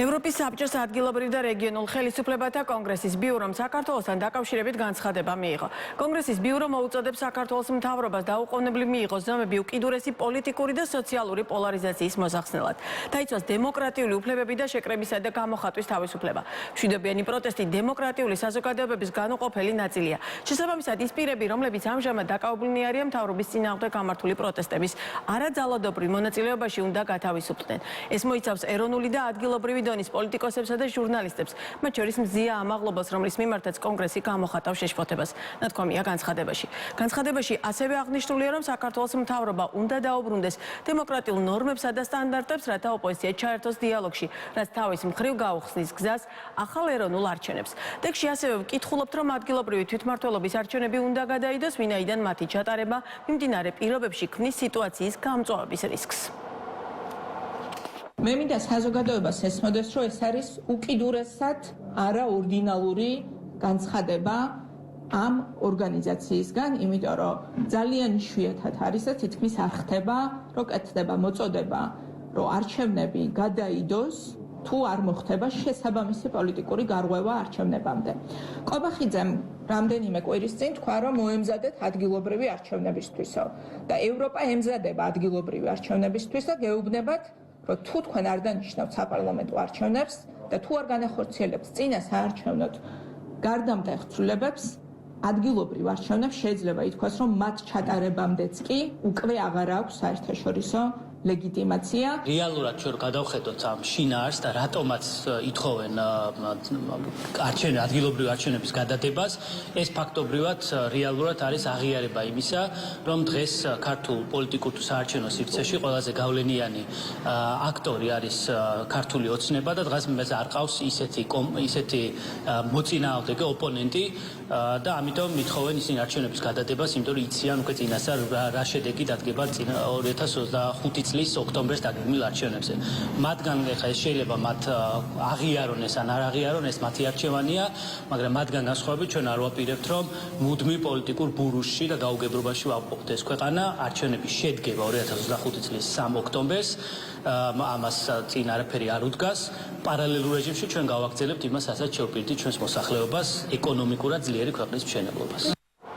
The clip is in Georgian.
ევროპის საბჭოს ადგილობრივ და რეგიონულ ხელისუფლებათა კონგრესის ბიურომ საქართველოსთან დაკავშირებით განცხადება მიიღო. კონგრესის ბიურო მოუწოდებს საქართველოს მთავრობას დაუყოვნებლივ მიიღოს ზომები უკიდურესი პოლიტიკური და სოციალური პოლარიზაციის მოსახსნელად. დაიცვას დემოკრატიული უფლებები და შეკრებისა და გამოხატვის თავისუფლება. მშვიდობიანი პროტესტი დემოკრატიული საზოგადოებების განუყოფელი ნაწილია. შესაბამისად, ის პირები, რომლებიც ამჟამად დაკავებულნი არიან მთავრობის წინააღმდეგ გამართული პროტესტების არაძალადობრივ მონაწილეობაში, უნდა გათავისუფლდნენ. ეს მოიცავს ეროვნული და ადგილობრივი დონის პოლიტიკოსებსა და ჟურნალისტებს, მათ შორის მზია ამაღლობელს, რომლის მიმართაც კონგრესი გამოხატავს შეშფოთებას. ნათქვამია განცხადებაში. განცხადებაში ასევე აღნიშნულია, რომ საქართველოს მთავრობა უნდა დაუბრუნდეს დემოკრატიულ ნორმებსა და სტანდარტებს, რათა ოპოზიცია ჩაერთოს დიალოგში, რაც თავის მხრივ გაუხსნის გზას ახალ ეროვნულ არჩევნებს. ტექსტში ასევე ვკითხულობთ, რომ ადგილობრივი თვითმმართველობის არჩევნები უნდა გადაიდოს, ვინაიდან მათი ჩატარება მიმდინარე პირობებში ქმნის სიტუაციის გამწვავების რისკს. მე მინდა საზოგადოებას ესმოდეს, რომ ეს არის უკიდურესად არაორდინალური განცხადება ამ ორგანიზაციისგან, იმიტომ რომ ძალიან იშვიათად არის და თითქმის არ ხდება, რომ კეთდება მოწოდება, რომ არჩევნები გადაიდოს, თუ არ მოხდება შესაბამისი პოლიტიკური გარღვევა არჩევნებამდე. კობახიძემ რამდენიმე კვირის წინ თქვა, რომ მოემზადეთ ადგილობრივი არჩევნებისთვისო და ევროპა ემზადება ადგილობრივი არჩევნებისთვის და გეუბნებათ, რომ თუ თქვენ არ დანიშნავთ საპარლამენტო არჩევნებს და თუ არ განახორციელებთ წინა საარჩევნო გარდამტეხ ცვლილებებს, ადგილობრივ არჩევნებს შეიძლება ითქვას, რომ მათ ჩატარებამდეც კი უკვე აღარ აქვს საერთაშორისო ლეგიტიმაცია. რეალურად ჩვენ გადავხედოთ ამ შინაარსს და რატომაც ითხოვენ ადგილობრივი არჩევნების გადადებას, ეს ფაქტობრივად რეალურად არის აღიარება იმისა, რომ დღეს ქართულ პოლიტიკურ თუ საარჩევნო სივრცეში ყველაზე გავლენიანი აქტორი არის ქართული ოცნება და დღეს მეც არ ყავს ისეთი მოწინააღმდეგე ოპონენტი და ამიტომ ითხოვენ ისინი არჩევნების გადადებას, იმიტომ რომ იციან უკვე წინასწარ რა შედეგი დადგება 2025 წლის ოქტომბერს დაგეგმილ არჩევნებზე. მათგან ხა შეიძლება მათ აღიარონ ეს ან არ აღიარონ, ეს მათი არჩევანია, მაგრამ მათგან განსხვავებით ჩვენ არ ვაპირებთ, რომ მუდმივ პოლიტიკურ ბურუსში და გაუგებრობაში ვავყოფთ ეს ქვეყანა. არჩევნები შედგება 2025 წლის 3 ოქტომბერს, ამას წინ არაფერი არ უდგას. პარალელურ რეჟიმში ჩვენ გავაგრძელებთ იმას, რასაც შევპირდით ჩვენს მოსახლეობას, ეკონომიკურად ძლიერი ქვეყნის მშენებლობას.